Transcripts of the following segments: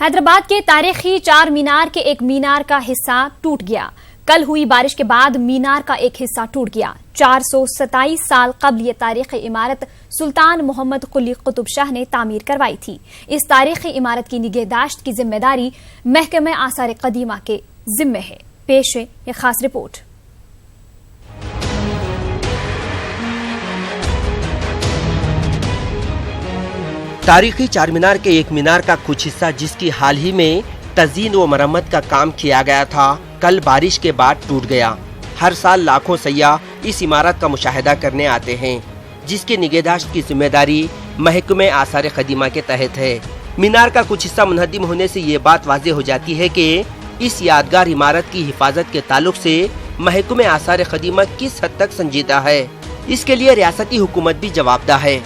हैदराबाद के तारीखी चार मीनार के एक मीनार का हिस्सा टूट गया। कल हुई बारिश के बाद मीनार का एक हिस्सा टूट गया। 427 साल कबल ये तारीखी इमारत सुल्तान मोहम्मद कुली कुतुब शाह ने तामीर करवाई थी। इस तारीखी इमारत की निगहदाश्त की जिम्मेदारी महकमे आसार कदीमा के जिम्मे है। पेश है ये खास रिपोर्ट। तारीखी चार मीनार के एक मीनार का कुछ हिस्सा, जिसकी हाल ही में तज़ीन व मरम्मत का काम किया गया था, कल बारिश के बाद टूट गया। हर साल लाखों सयाह इस इमारत का मुशाहिदा करने आते हैं, जिसकी निगहदाश्त की जिम्मेदारी महकमे आसार कदीमा के तहत है। मीनार का कुछ हिस्सा मुनहदिम होने से ये बात वाज़ेह हो जाती है कि इस यादगार इमारत की हिफाजत के ताल्लुक से महकमे आसार कदीमा किस हद तक संजीदा है। इसके लिए रियासती हुकूमत भी जवाबदार है।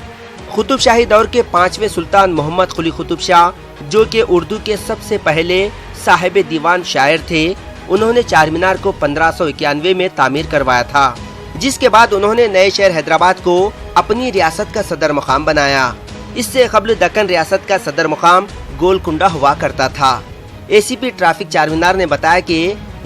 कुतुब शाही दौर के 5वें सुल्तान मोहम्मद कुली कुतुब शाह, जो कि उर्दू के सबसे पहले साहिब दीवान शायर थे, उन्होंने चार मीनार को 1591 में तामीर करवाया था, जिसके बाद उन्होंने नए शहर हैदराबाद को अपनी रियासत का सदर मुकाम बनाया। इससे कबल दक्कन रियासत का सदर मुकाम गोलकुंडा हुआ करता था। ACP ट्रैफिक चार मीनार ने बताया कि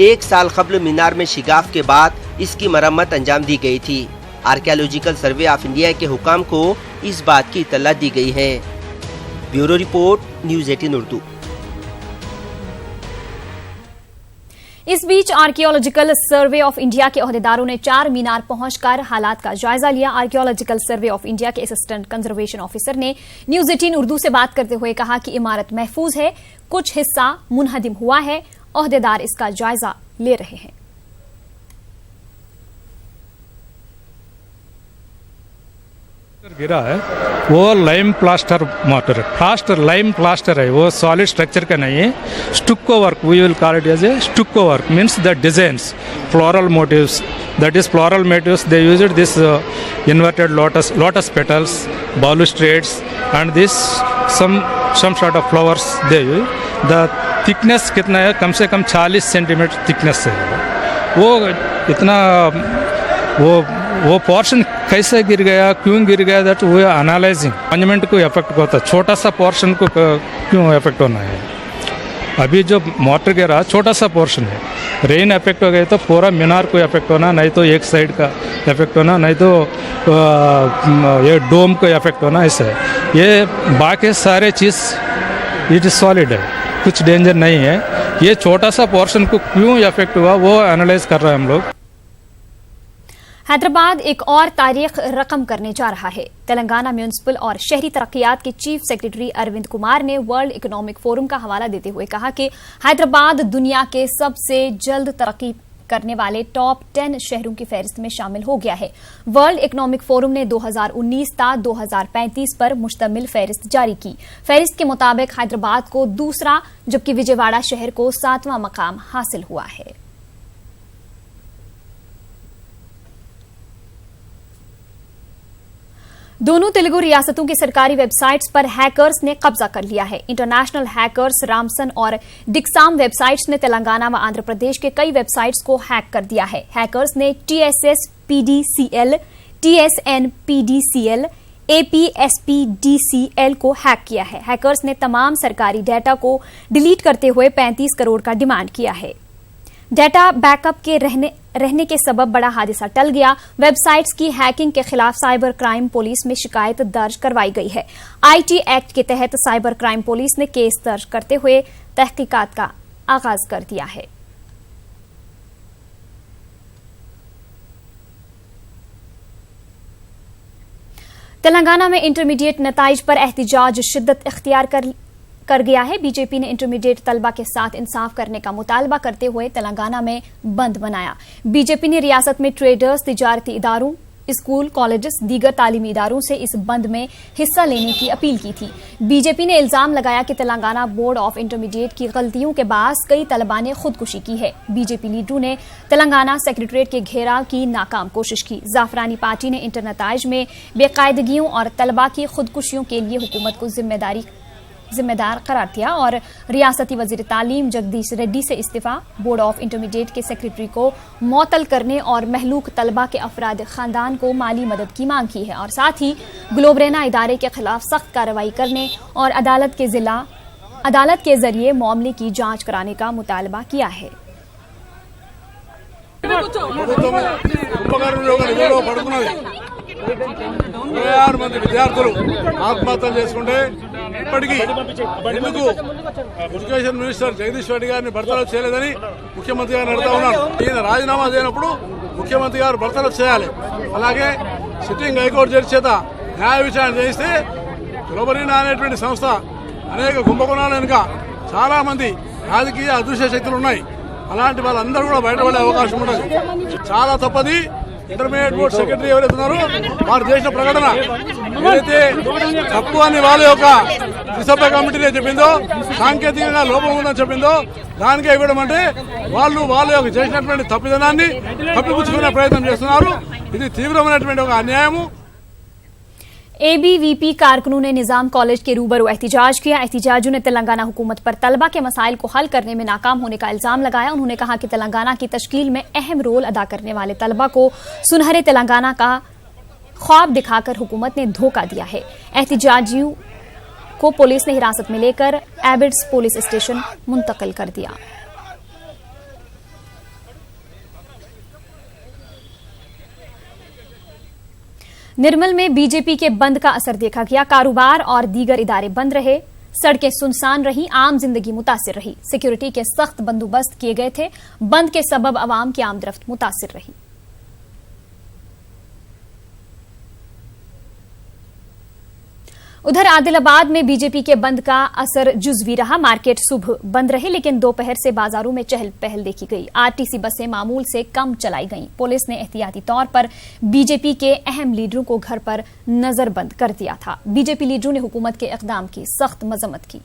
1 साल कबल मीनार में शिगाफ के बाद इसकी मरम्मत अंजाम दी गई थी। आर्कियोलॉजिकल सर्वे ऑफ इंडिया के हुकाम को इस बात की इत्तला दी गई है। Bureau report, news 18 Urdu. इस बीच आर्कियोलॉजिकल सर्वे ऑफ इंडिया के ओहदेदारों ने चार मीनार पहुंचकर हालात का जायजा लिया। आर्कियोलॉजिकल सर्वे ऑफ इंडिया के असिस्टेंट कंजर्वेशन ऑफिसर ने न्यूज़ 18 उर्दू से बात करते हुए कहा कि इमारत महफूज है, कुछ हिस्सा मुनहदिम हुआ है, ओहदेदार इसका जायजा ले रहे हैं। गिरा है वो लाइम प्लास्टर मोटर है, प्लास्टर लाइम प्लास्टर है, वो सॉलिड स्ट्रक्चर का नहीं है। Stucco work, we will call it as a stucco work, means the designs, floral motifs, that is floral motifs, they used this inverted lotus petals, balustrades and this some sort of flowers they use. The thickness कितना है, कम से कम 40 centimetre thickness है। वो इतना वो portion कैसे गिर गया, क्यों गिर गया, दैट वो एनालाइजिंग मॉन्यूमेंट को इफेक्ट होता है। छोटा सा पोर्शन को क्यों इफेक्ट होना है। अभी जो मोटर गिरा छोटा सा पोर्शन है, रेन इफेक्ट हो गया तो पूरा मीनार को इफेक्ट होना, नहीं तो एक साइड का इफेक्ट होना, नहीं तो ये डोम को इफेक्ट होना। ऐसा है। ये बाकी सारे चीज़ इट इज सॉलिड है, कुछ डेंजर नहीं है। ये छोटा सा पोर्शन को क्यों इफेक्ट हुआ वो एनालाइज कर रहे हैं हम लोग। हैदराबाद एक और तारीख रकम करने जा रहा है। तेलंगाना म्यूनिसिपल और शहरी तरक्कियात के चीफ सेक्रेटरी अरविंद कुमार ने वर्ल्ड इकोनॉमिक फोरम का हवाला देते हुए कहा कि हैदराबाद दुनिया के सबसे जल्द तरक्की करने वाले टॉप 10 शहरों की फहरिस्त में शामिल हो गया है। वर्ल्ड इकोनॉमिक फोरम ने 2019 ता 2035 पर मुश्तमिल फहरिस्त जारी की। फहरिस्त के मुताबिक हैदराबाद को दूसरा, जबकि विजयवाड़ा शहर को 7वां मकाम हासिल हुआ है। दोनों तेलुगु रियासतों की सरकारी वेबसाइट्स पर हैकर्स ने कब्जा कर लिया है। इंटरनेशनल हैकर्स रामसन और डिक्साम वेबसाइट्स ने तेलंगाना व आंध्र प्रदेश के कई वेबसाइट्स को हैक कर दिया है। हैकर्स ने TSS-PDCL, TSN-PDCL, APSPDCL को हैक किया है। हैकर्स ने तमाम सरकारी डेटा को डिलीट करते हुए 35 करोड़ का डिमांड किया है। डेटा बैकअप के रहने के सबब बड़ा हादसा टल गया। वेबसाइट्स की हैकिंग के खिलाफ साइबर क्राइम पुलिस में शिकायत दर्ज करवाई गई है। IT एक्ट के तहत साइबर क्राइम पुलिस ने केस दर्ज करते हुए तहकीकात का आगाज कर दिया है। तेलंगाना में इंटरमीडिएट नताइज पर एहतिजाज शिद्दत इख्तियार कर गया है। बीजेपी ने इंटरमीडिएट तलबा के साथ इंसाफ करने का मुतालबा करते हुए तेलंगाना में बंद बनाया। बीजेपी ने रियासत में ट्रेडर्स, तिजारती इदारों, स्कूल, कॉलेजेस, दीगर तालीमी इदारों से इस बंद में हिस्सा लेने की अपील की थी। बीजेपी ने इल्जाम लगाया कि तेलंगाना बोर्ड ऑफ इंटरमीडिएट की गलतियों के बायस कई तलबा ने खुदकुशी की है। बीजेपी लीडरों ने तेलंगाना सेक्रेटरीट के घेराव की नाकाम कोशिश की। जाफरानी पार्टी ने इंटर नताइज में बेकायदगियों और तलबा की खुदकुशियों के लिए हुकूमत को जिम्मेदार करार दिया और रियासती वजीर तालीम जगदीश रेड्डी से इस्तीफा, बोर्ड ऑफ इंटरमीडिएट के सेक्रेटरी को मुअत्तल करने और महलूक तलबा के अफराद खानदान को माली मदद की मांग की है और साथ ही ग्लोबरेना इदारे के खिलाफ सख्त कार्रवाई करने और अदालत के जिला अदालत के जरिए मामले की जांच कराने का मुतालबा किया है। మంది విద్యార్థులు ఆత్మహత్యలు చేసుకుంటే ఇప్పటికీ ఎందుకు ఎడ్యుకేషన్ మినిస్టర్ జగదీష్ రెడ్డి గారిని బర్తరఫ్ చేయలేదని ముఖ్యమంత్రి గారిని అడుగుతా ఉన్నాను. ఈయన రాజీనామా చేయనప్పుడు ముఖ్యమంత్రి గారు బర్తరఫ్ చేయాలి. అలాగే సిట్టింగ్ హైకోర్టు జడ్జి చేత న్యాయ విచారణ చేయిస్తే గ్లోబరీనా అనేటువంటి సంస్థ అనేక కుంభకోణాల వెనుక చాలా మంది రాజకీయ అదృశ్య శక్తులు ఉన్నాయి. అలాంటి వాళ్ళందరూ కూడా బయటపడే అవకాశం ఉంటుంది. చాలా తప్పది. ఇంటర్మీడియట్ బోర్డు సెక్రటరీ ఎవరైతే ఉన్నారో వారు చేసిన ప్రకటన ఏదైతే తప్పు అని వాళ్ళ యొక్క త్రిసభ్య కమిటీనే చెప్పిందో, సాంకేతికంగా లోపం ఉందని చెప్పిందో దానికే ఇవ్వడం అంటే వాళ్ళు వాళ్ళ యొక్క చేసినటువంటి తప్పిదనాన్ని కప్పిపుచ్చుకునే ప్రయత్నం చేస్తున్నారు. ఇది తీవ్రమైనటువంటి ఒక అన్యాయము. एबीवीपी कारकुनों ने निजाम कॉलेज के रूबरू एहतिजाज किया। एहतिजाजियों ने तेलंगाना हुकूमत पर तलबा के मसाइल को हल करने में नाकाम होने का इल्जाम लगाया। उन्होंने कहा कि तेलंगाना की तश्कील में अहम रोल अदा करने वाले तलबा को सुनहरे तेलंगाना का ख्वाब दिखाकर हुकूमत ने धोखा दिया है। एहतिजाजियों को पुलिस ने हिरासत में लेकर एबिड्स पुलिस स्टेशन मुंतकिल कर दिया। निर्मल में बीजेपी के बंद का असर देखा गया। कारोबार और दीगर इदारे बंद रहे, सड़कें सुनसान रही, आम जिंदगी मुतासिर रही। सिक्योरिटी के सख्त बंदोबस्त किए गए थे। बंद के सबब अवाम की आमदरफ्त मुतासिर रही। उधर आदिलाबाद में बीजेपी के बंद का असर जुजवी रहा। मार्केट सुबह बंद रहे, लेकिन दोपहर से बाजारों में चहल पहल देखी गई। आरटीसी बसें मामूल से कम चलाई गईं। पुलिस ने एहतियाती तौर पर बीजेपी के अहम लीडरों को घर पर नजरबंद कर दिया था। बीजेपी लीडरों ने हुकूमत के इकदाम की सख्त मजम्मत की।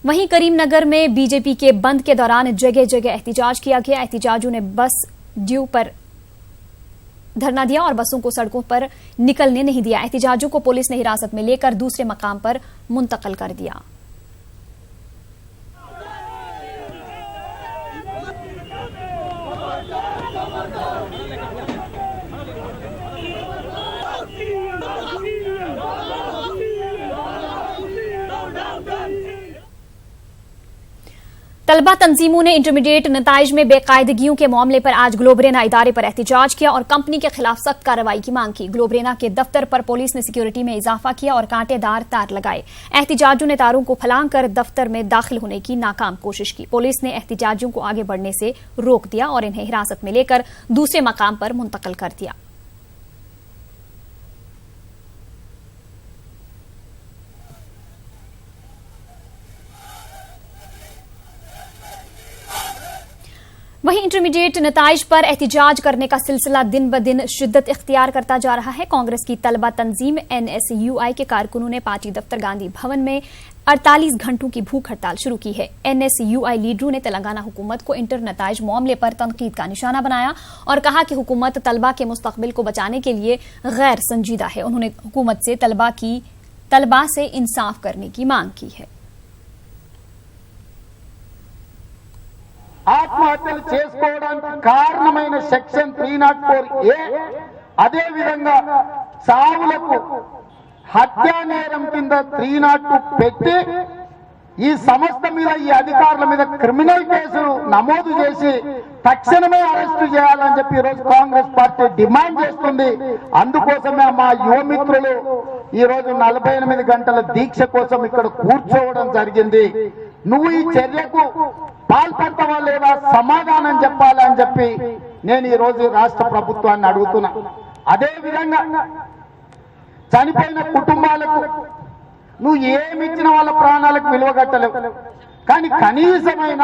वहीं करीमनगर में बीजेपी के बंद के दौरान जगह जगह एहतिजाज किया गया। एहतिजाजियों ने बस ड्यू पर धरना दिया और बसों को सड़कों पर निकलने नहीं दिया। एहतिजाजियों को पुलिस ने हिरासत में लेकर दूसरे मकाम पर मुंतकिल कर दिया। तलबा तंजीमों ने इंटरमीडिएट नताइज में बेकायदगियों के मामले पर आज ग्लोबरेना इदारे पर एहतिजाज किया और कंपनी के खिलाफ सख्त कार्रवाई की मांग की। ग्लोबरेना के दफ्तर पर पुलिस ने सिक्योरिटी में इजाफा किया और कांटेदार तार लगाए। एहतिजाजियों ने तारों को फलांग कर दफ्तर में दाखिल होने की नाकाम कोशिश की। पुलिस ने एहतिजाजियों को आगे बढ़ने से रोक दिया और इन्हें हिरासत में लेकर दूसरे मकाम पर मुंतकिल कर दिया। वहीं इंटरमीडिएट नताइज पर एहतिजाज करने का सिलसिला दिन ब दिन शिद्दत इख्तियार करता जा रहा है। कांग्रेस की तलबा तंजीम एनएसयूआई के कारकुनों ने पार्टी दफ्तर गांधी भवन में 48 घंटों की भूख हड़ताल शुरू की है। एनएसयूआई लीडरों ने तेलंगाना हुकूमत को इंटर नताइज मामले पर तनकीद का निशाना बनाया और कहा कि हुकूमत तलबा के मुस्तकबिल को बचाने के लिए गैर संजीदा है। उन्होंने हुकूमत से तलबा से इंसाफ करने की मांग की है। ఆత్మహత్యలు చేసుకోవడానికి కారణమైన సెక్షన్ 304A అదే విధంగా సావులకు హత్యా నేరం కింద 302 పెట్టి ఈ సంస్థ మీద ఈ అధికారుల మీద క్రిమినల్ కేసులు నమోదు చేసి తక్షణమే అరెస్టు చేయాలని చెప్పి ఈ రోజు కాంగ్రెస్ పార్టీ డిమాండ్ చేస్తుంది. అందుకోసమే మా యువ మిత్రులు ఈ రోజు 48 గంటల దీక్ష కోసం ఇక్కడ కూర్చోవడం జరిగింది. నువ్వు ఈ చర్యకు పాల్పడతావా లేదా సమాధానం చెప్పాలని చెప్పి నేను ఈ రోజు రాష్ట్ర ప్రభుత్వాన్ని అడుగుతున్నా. అదే విధంగా చనిపోయిన కుటుంబాలకు నువ్వు ఏమిచ్చిన వాళ్ళ ప్రాణాలకు విలువగట్టలేవు. కానీ కనీసమైన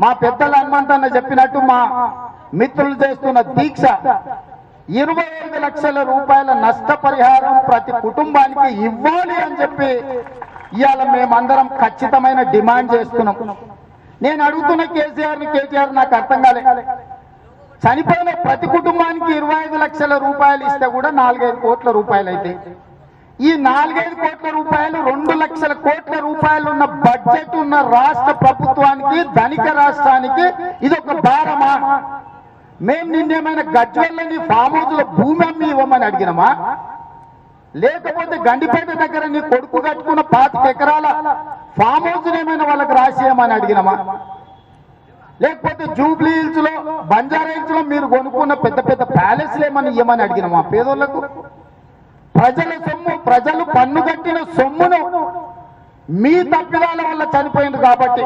మా పెద్దలు హనుమంతన్న చెప్పినట్టు మా మిత్రులు చేస్తున్న దీక్ష 25 లక్షల రూపాయల నష్టపరిహారం ప్రతి కుటుంబానికి ఇవ్వాలి అని చెప్పి ఇవాళ మేమందరం ఖచ్చితమైన డిమాండ్ చేస్తున్నాం. నేను అడుగుతున్న కేసీఆర్ నాకు అర్థం కాలే. చనిపోయిన ప్రతి కుటుంబానికి 25 లక్షల రూపాయలు ఇస్తే కూడా 4-5 కోట్ల రూపాయలు అయితే ఈ 4-5 కోట్ల రూపాయలు 2 లక్షల కోట్ల రూపాయలు ఉన్న బడ్జెట్ ఉన్న రాష్ట్ర ప్రభుత్వానికి ధనిక రాష్ట్రానికి ఇది ఒక భారమా? మేము నిన్నేమైనా గజ్వెల్లని ఫామ్ హౌస్ లో భూమి అమ్మి ఇవ్వమని అడిగినమా? లేకపోతే గండిపేట దగ్గర నీ కొడుకు కట్టుకున్న 25 ఎకరాల ఫామ్ హౌస్ ఏమైనా వాళ్ళకి రాసేయమని అడిగినమా? లేకపోతే జూబ్లీ హిల్స్ లో బంజారా హిల్స్ లో మీరు కొనుక్కున్న పెద్ద పెద్ద ప్యాలెస్లు ఏమని ఇవ్వమని అడిగినమా? పేదోళ్లకు ప్రజల సొమ్ము, ప్రజలు పన్ను కట్టిన సొమ్మును మీ తప్పిదాల వల్ల చనిపోయింది కాబట్టి,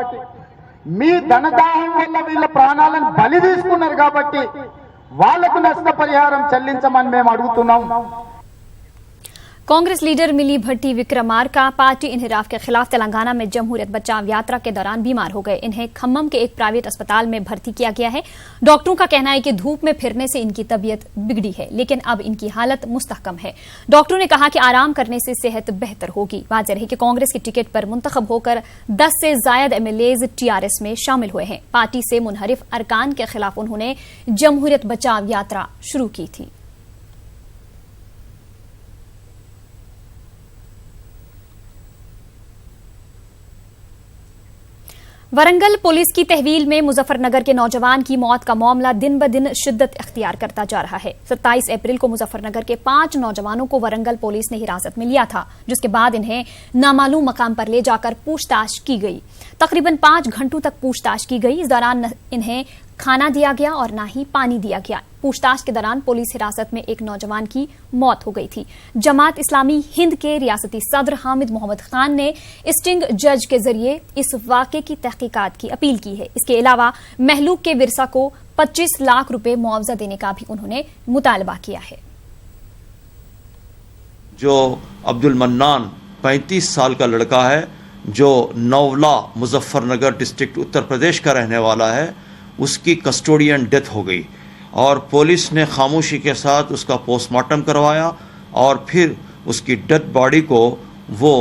మీ ధనదాహం వల్ల వీళ్ళ ప్రాణాలను బలి తీసుకున్నారు కాబట్టి వాళ్లకు నష్టపరిహారం చెల్లించమని మేము అడుగుతున్నాం। कांग्रेस लीडर मिली भट्टी विक्रमार्का पार्टी इन्हिराफ के खिलाफ तेलंगाना में जमहूरियत बचाव यात्रा के दौरान बीमार हो गए। इन्हें खम्मम के एक प्राइवेट अस्पताल में भर्ती किया गया है। डॉक्टरों का कहना है कि धूप में फिरने से इनकी तबीयत बिगड़ी है, लेकिन अब इनकी हालत मुस्तहकम है। डॉक्टरों ने कहा कि आराम करने से सेहत बेहतर होगी। वाज़ेह है कि कांग्रेस की टिकट पर मुंतखब होकर 10 से ज्यादा एमएलएज टीआरएस में शामिल हुए हैं। पार्टी से मुनहरिफ अरकान के खिलाफ उन्होंने जमहूरियत बचाव यात्रा शुरू की थी। वरंगल पुलिस की तहवील में मुजफ्फरनगर के नौजवान की मौत का मामला दिन ब दिन शिद्दत इख्तियार करता जा रहा है। 27 अप्रैल को मुजफ्फरनगर के 5 नौजवानों को वरंगल पुलिस ने हिरासत में लिया था, जिसके बाद इन्हें नामालूम मकाम पर ले जाकर पूछताछ की गई। तकरीबन 5 घंटों तक पूछताछ की गई। इस दौरान इन्हें खाना दिया गया और न ही पानी दिया गया। पूछताछ के दौरान पुलिस हिरासत में एक नौजवान की मौत हो गई थी। जमात इस्लामी हिंद के रियासती सदर हामिद मोहम्मद खान ने स्टिंग जज के जरिए इस वाक़े की तहकीकात की अपील की है। इसके अलावा महलूक के विरसा को 25 लाख रुपए मुआवजा देने का भी उन्होंने मुतालबा किया है। जो अब्दुल मन्नान 35 साल का लड़का है, जो नौवला मुजफ्फरनगर डिस्ट्रिक्ट उत्तर प्रदेश का रहने वाला है, उसकी कस्टोडियन डेथ हो गई और पुलिस ने खामोशी के साथ उसका पोस्टमार्टम करवाया और फिर उसकी डेड बॉडी को वो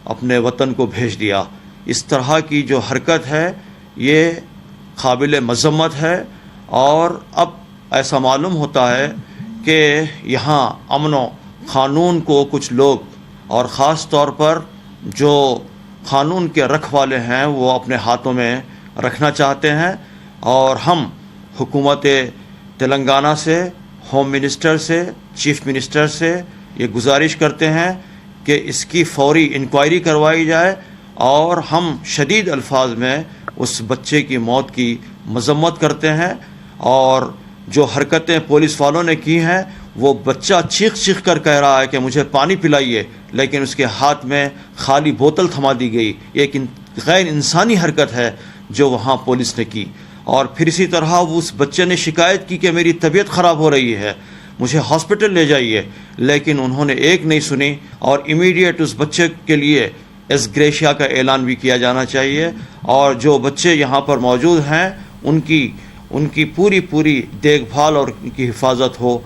अपने वतन को भेज दिया। इस तरह की जो हरकत है ये काबिल मज़म्मत है और अब ऐसा मालूम होता है कि यहाँ अमन व क़ानून को कुछ लोग और ख़ास तौर पर जो क़ानून के रखवाले हैं वो अपने हाथों में रखना चाहते हैं। और हम हुकूमत तेलंगाना से, होम मिनिस्टर से, चीफ मिनिस्टर से ये गुजारिश करते हैं कि इसकी फौरी इंक्वायरी करवाई जाए और हम शदीद अल्फाज में उस बच्चे की मौत की मज़म्मत करते हैं। और जो हरकतें पुलिस वालों ने की हैं, वो बच्चा चीख चीख कर कह रहा है कि मुझे पानी पिलाइए, लेकिन उसके हाथ में खाली बोतल थमा दी गई। एक गैर इंसानी हरकत है जो वहाँ पुलिस ने की। और फिर इसी तरह उस बच्चे ने शिकायत की कि मेरी तबीयत ख़राब हो रही है, मुझे हॉस्पिटल ले जाइए, लेकिन उन्होंने एक नहीं सुनी और इमीडिएट उस बच्चे के लिए एस ग्रेशिया का ऐलान भी किया जाना चाहिए और जो बच्चे यहाँ पर मौजूद हैं उनकी पूरी देखभाल और उनकी हिफाजत हो।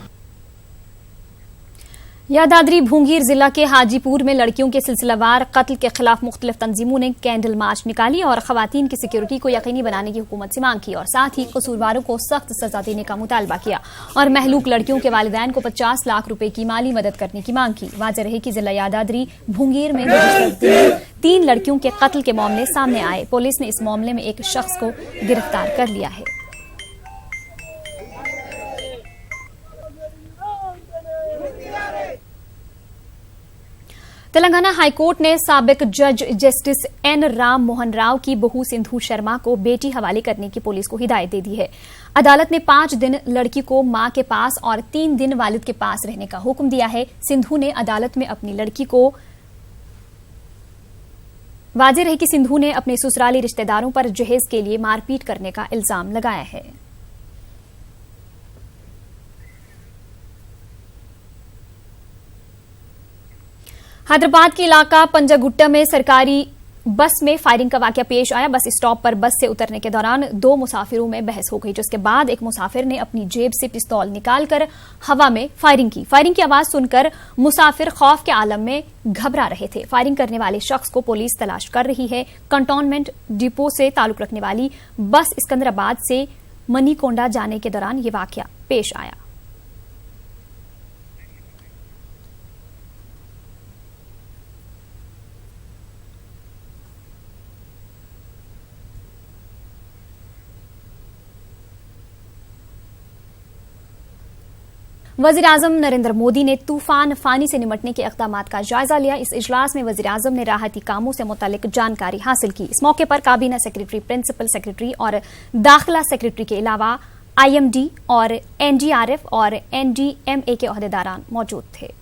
यादाद्री भूंगीर जिला के हाजीपुर में लड़कियों के सिलसिलावार कत्ल के खिलाफ मुख्तलिफ तंजीमों ने कैंडल मार्च निकाली और खवातीन की सिक्योरिटी को यकीनी बनाने की हुकूमत से मांग की और साथ ही कसूरवारों को सख्त सजा देने का मुतालबा किया और महलूक लड़कियों के वालिदैन को 50 लाख रुपए की माली मदद करने की मांग की। वाज़ेह रहे कि जिला यादाद्री भूंगीर में 3 लड़कियों के कत्ल के मामले सामने आए। पुलिस ने इस मामले में एक शख्स को गिरफ्तार कर लिया है। तेलंगाना हाईकोर्ट ने साबिक जज जस्टिस एन राम मोहन राव की बहू सिंधु शर्मा को बेटी हवाले करने की पुलिस को हिदायत दे दी है। अदालत ने 5 दिन लड़की को मां के पास और 3 दिन वालिद के पास रहने का हुक्म दिया है। सिंधु ने अदालत में अपनी लड़की को वाज़ेह रहे कि सिंधु ने अपने ससुराली रिश्तेदारों पर जहेज के लिए मारपीट करने का इल्जाम लगाया है। हैदराबाद के इलाका पंजागुट्टा में सरकारी बस में फायरिंग का वाकया पेश आया। बस स्टॉप पर बस से उतरने के दौरान 2 मुसाफिरों में बहस हो गई, जिसके बाद एक मुसाफिर ने अपनी जेब से पिस्तौल निकालकर हवा में फायरिंग की। फायरिंग की आवाज सुनकर मुसाफिर खौफ के आलम में घबरा रहे थे। फायरिंग करने वाले शख्स को पुलिस तलाश कर रही है। कंटोनमेंट डिपो से ताल्लुक रखने वाली बस सिकंदराबाद से मनीकोंडा जाने के दौरान यह वाकया पेश आया। वज़ीर-ए-आज़म नरेंद्र मोदी ने तूफान फानी से निपटने के इक़दामात का जायजा लिया। इस इजलास में वज़ीर-ए-आज़म ने राहती कामों से मुतालिक जानकारी हासिल की। इस मौके पर काबीना सेक्रेटरी, प्रिंसिपल सेक्रेटरी और दाखिला सेक्रेटरी के अलावा IMD और NDRF और NDMA के ओहदेदारान मौजूद थे।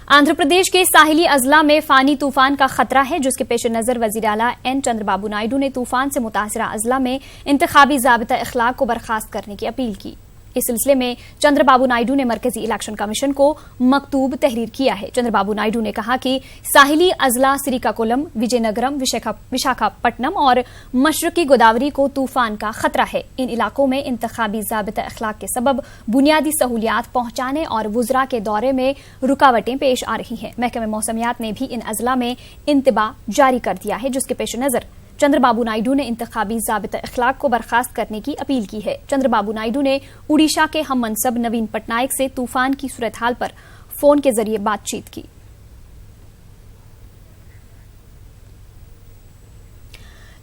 आंध्र प्रदेश के साहिली अजला में फानी तूफान का खतरा है, जिसके पेश नजर वजीर आला N चंद्रबाबू नायडू ने तूफान से मुतासरा अजला में इंतखाबी ज़ाबिता इखलाक को बर्खास्त करने की अपील की। इस सिलसिले में चंद्रबाबू नायडू ने मरकजी इलेक्शन कमीशन को मकतूब तहरीर किया है। चंद्रबाबू नायडू ने कहा कि साहिली अजला श्रीकाकुलम, विजयनगरम, विशाखापट्टनम और मशरकी गोदावरी को तूफान का खतरा है। इन इलाकों में इंतखाबी ज़ाबिता इखलाक के सबब बुनियादी सहूलियात पहुंचाने और वुज़रा के दौरे में रुकावटें पेश आ रही हैं। महकमे मौसमियात ने भी इन अजला में इंतबा जारी कर दिया है, जिसके पेश नजर चंद्रबाबू नायडू ने इंतखाबी ज़ाबिता इखलाक को बर्खास्त करने की अपील की है। चंद्रबाबू नायडू ने उड़ीसा के हम मनसब नवीन पटनायक से तूफान की सूरत हाल पर फोन के जरिए बातचीत की।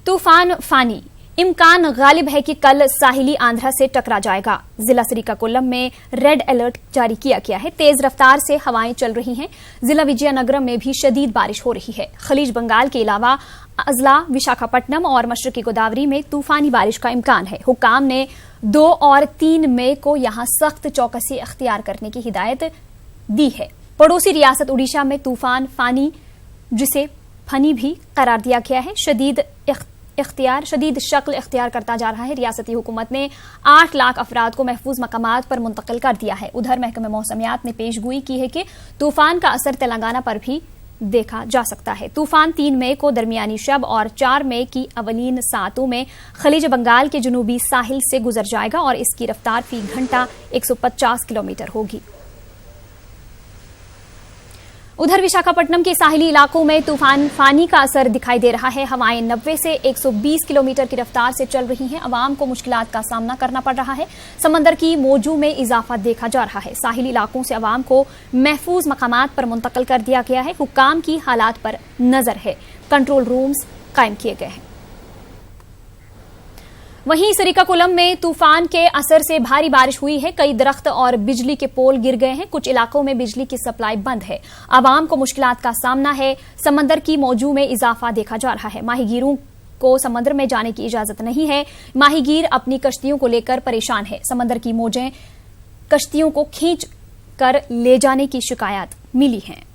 तूफान फानी, इम्कान गालिब है कि कल साहिली आंध्रा से टकरा जाएगा। जिला श्रीकाकुलम में रेड अलर्ट जारी किया गया है। तेज रफ्तार से हवाएं चल रही हैं। जिला विजयनगरम में भी शदीद बारिश हो रही है। खलीज बंगाल के अलावा अजला, विशाखापट्टनम और मशरकी गोदावरी में तूफानी बारिश का इम्कान है। हुक्काम ने 2 और 3 मई को यहां सख्त चौकसी अख्तियार करने की हिदायत दी है। पड़ोसी रियासत उड़ीसा में तूफान फानी, जिसे फनी भी करार दिया गया है, शदीद शक्ल इख्तियार करता जा रहा है। रियासती हुकूमत ने 8 लाख अफराद को महफूज मकामात पर मुंतकिल कर दिया है। उधर महकमे मौसमियात ने पेशगोई की है कि तूफान का असर तेलंगाना पर भी देखा जा सकता है। तूफान 3 मई को दरमियानी शब और 4 मई की अवलीन सातों में खलीज बंगाल के जुनूबी साहिल से गुजर जाएगा और इसकी रफ्तार फी घंटा 150 किलोमीटर होगी। उधर विशाखापट्टनम के साहिली इलाकों में तूफान फानी का असर दिखाई दे रहा है। हवाएं 90 से 120 किलोमीटर की रफ्तार से चल रही हैं। अवाम को मुश्किलात का सामना करना पड़ रहा है। समंदर की मौजों में इजाफा देखा जा रहा है। साहिली इलाकों से अवाम को महफूज मकामात पर मुंतकिल कर दिया गया है। हुक्काम की हालात पर नजर है। कंट्रोल रूम्स कायम किए गए हैं। वहीं श्रीकाकुलम में तूफान के असर से भारी बारिश हुई है। कई दरख्त और बिजली के पोल गिर गए हैं। कुछ इलाकों में बिजली की सप्लाई बंद है। आवाम को मुश्किलात का सामना है। समंदर की मौजों में इजाफा देखा जा रहा है। माहीगीरों को समंदर में जाने की इजाजत नहीं है। माहीगीर अपनी कश्तियों को लेकर परेशान है। समंदर की मौजें कश्तियों को खींच कर ले जाने की शिकायत मिली है।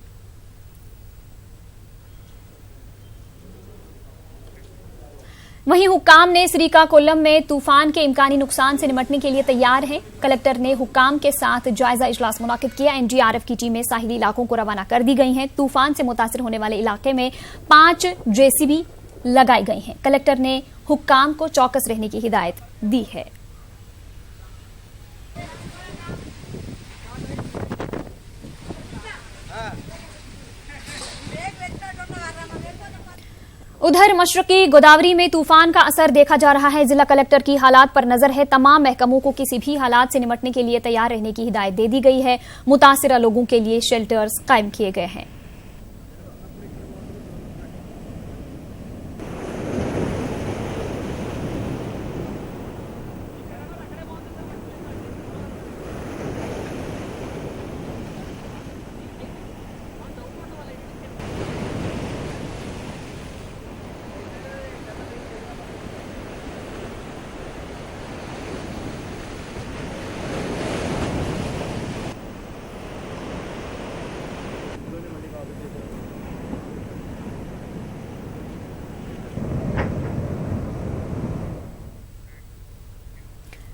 वहीं हुक्काम ने श्रीकाकुलम में तूफान के इम्कानी नुकसान से निपटने के लिए तैयार हैं। कलेक्टर ने हुक्काम के साथ जायजा इजलास मुनाकिद किया। NDRF की टीमें साहिली इलाकों को रवाना कर दी गई हैं। तूफान से मुतासिर होने वाले इलाके में 5 JCB लगाई गई हैं। कलेक्टर ने हुक्काम को चौकस रहने की हिदायत दी है। उधर मशरकी गोदावरी में तूफान का असर देखा जा रहा है। जिला कलेक्टर की हालात पर नजर है। तमाम महकमों को किसी भी हालात से निपटने के लिए तैयार रहने की हिदायत दे दी गई है। मुतासिरा लोगों के लिए शेल्टर्स कायम किए गए हैं।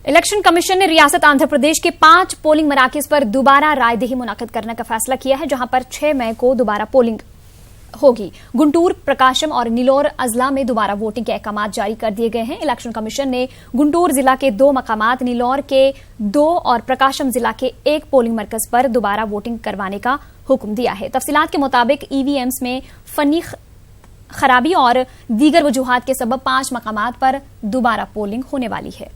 इलेक्शन कमीशन ने रियासत आंध्र प्रदेश के 5 पोलिंग मराकज पर दोबारा रायदही मुनाकिद करने का फैसला किया है, जहां पर 6 मई को दोबारा पोलिंग होगी। गुंटूर, प्रकाशम और नीलोर अजला में दोबारा वोटिंग के अहकाम जारी कर दिए गए हैं। इलेक्शन कमीशन ने गुंटूर जिला के 2 मकामात, नीलोर के 2 और प्रकाशम जिला के 1 पोलिंग मरकज पर दोबारा वोटिंग करवाने का हुक्म दिया है। तफसीलात के मुताबिक EVMs में फनी खराबी और दीगर वजूहात के सबब 5 मकामात पर दोबारा पोलिंग होने वाली है।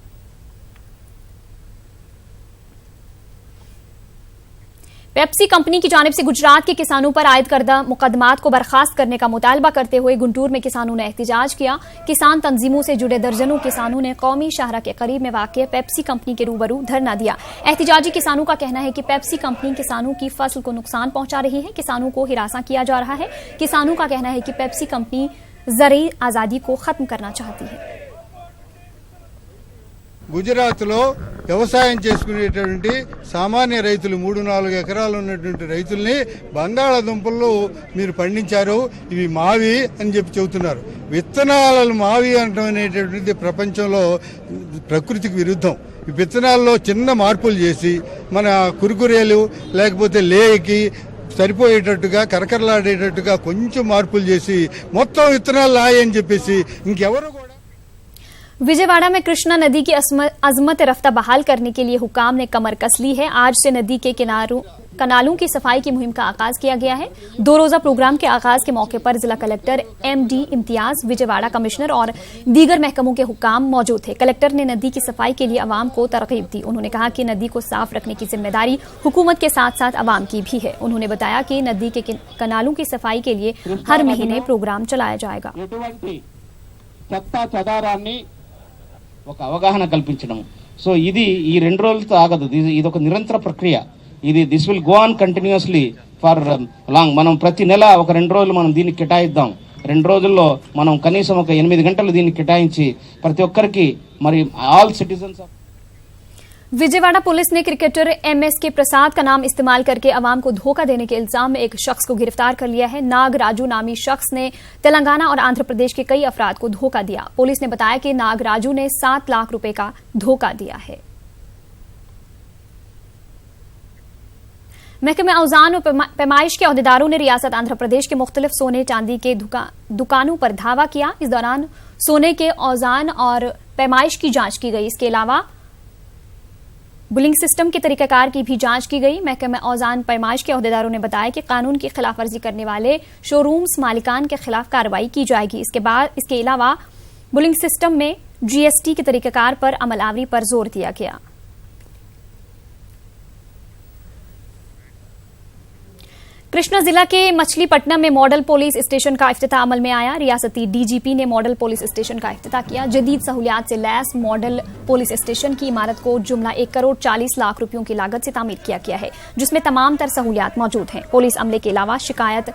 पेप्सी कंपनी की जानिब से गुजरात के किसानों पर आयद करदा मुकदमात को बर्खास्त करने का मुतालबा करते हुए गुंटूर में किसानों ने एहतजाज किया। किसान तंजीमों से जुड़े दर्जनों किसानों ने कौमी शाहरा के करीब में वाक़ पेप्सी कंपनी के रूबरू धरना दिया। एहतजाजी किसानों का कहना है कि पेप्सी कंपनी किसानों की फसल को नुकसान पहुंचा रही है, किसानों को हिरासा किया जा रहा है। किसानों का कहना है कि पेप्सी कंपनी ज़रई आज़ादी को खत्म करना चाहती है। గుజరాత్లో వ్యవసాయం చేసుకునేటువంటి సామాన్య రైతులు 3-4 ఎకరాలు ఉన్నటువంటి రైతుల్ని బంగాళాదుంపలు మీరు పండించారు, ఇవి మావి అని చెప్పి చెబుతున్నారు. విత్తనాలను మావి అనడం అనేటువంటిది ప్రపంచంలో ప్రకృతికి విరుద్ధం. ఈ విత్తనాల్లో చిన్న మార్పులు చేసి మన కురుకురేలు లేకపోతే లేకి సరిపోయేటట్టుగా కరకరలాడేటట్టుగా కొంచెం మార్పులు చేసి మొత్తం విత్తనాలు లాయని చెప్పేసి ఇంకెవరు కూడా विजयवाड़ा में कृष्णा नदी की अजमत रफ्ता बहाल करने के लिए हुकाम ने कमर कस ली है। आज से नदी के कनालों की सफाई की मुहिम का आगाज किया गया है। 2 रोजा प्रोग्राम के आगाज के मौके पर जिला collector MD Imtiaz, Vijayawada commissioner और दीगर महकमों के हुकाम मौजूद थे। कलेक्टर ने नदी की सफाई के लिए अवाम को तरगीब दी। उन्होंने कहा कि नदी को साफ रखने की जिम्मेदारी हुकूमत के साथ साथ अवाम की भी है। उन्होंने बताया कि नदी के कनालों की सफाई के लिए हर महीने प्रोग्राम चलाया जाएगा। ఒక అవగాహన కల్పించడం. సో ఇది ఈ 2 రోజులతో ఆగదు, ఇది ఒక నిరంతర ప్రక్రియ. This will go on continuously for long. మనం ప్రతి నెల ఒక 2 రోజులు మనం దీన్ని కేటాయిద్దాం. 2 రోజుల్లో మనం కనీసం ఒక 8 గంటలు దీన్ని కేటాయించి ప్రతి ఒక్కరికి మరి ఆల్ సిటిజన్స్ विजयवाड़ा पुलिस ने क्रिकेटर MSK प्रसाद का नाम इस्तेमाल करके अवाम को धोखा देने के इल्जाम में एक शख्स को गिरफ्तार कर लिया है। नाग राजू नामी शख्स ने तेलंगाना और आंध्र प्रदेश के कई अफराद को धोखा दिया। पुलिस ने बताया कि नाग राजू ने 7 लाख रुपए का धोखा दिया है। महकमे औजान और पैमाइश के अहदेदारों ने रियासत आंध्र प्रदेश के मुख्तलिफ सोने चांदी के दुकानों पर धावा किया। इस दौरान सोने के औजान और पैमाइश की जांच की गई। इसके अलावा बुलिंग सिस्टम के तरीकाकार की भी जांच की गई। महकमा औजान पैमाइश के अहदेदारों ने बताया कि कानून की खिलाफवर्जी करने वाले शोरूम्स मालिकान के खिलाफ कार्रवाई की जाएगी। इसके अलावा बुलिंग सिस्टम में GST के तरीकाकार पर अमलावरी पर जोर दिया गया। कृष्णा जिला के मछलीपट्टनम में मॉडल पुलिस स्टेशन का इफ्तिताह अमल में आया। रियासती DGP ने मॉडल पुलिस स्टेशन का इफ्तिताह किया। जदीद सहूलियात से लैस मॉडल पुलिस स्टेशन की इमारत को जुमला 1 करोड़ 40 लाख रुपयों की लागत से तामीर किया गया है, जिसमें तमाम तर सहूलियात मौजूद हैं। पुलिस अमले के अलावा शिकायत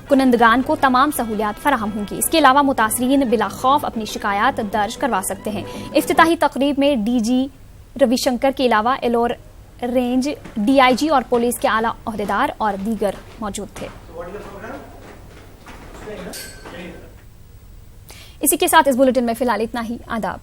कुनंदगान को तमाम सहूलियात फराहम होंगी। इसके अलावा मुतासरीन बिला खौफ अपनी शिकायत दर्ज करवा सकते हैं। इफ्तिताही तकरीब में DG रविशंकर के अलावा एलोर रेंज DIG और पुलिस के आला ओहदेदार और दीगर मौजूद थे। इसी के साथ इस बुलेटिन में फिलहाल इतना ही। आदाब।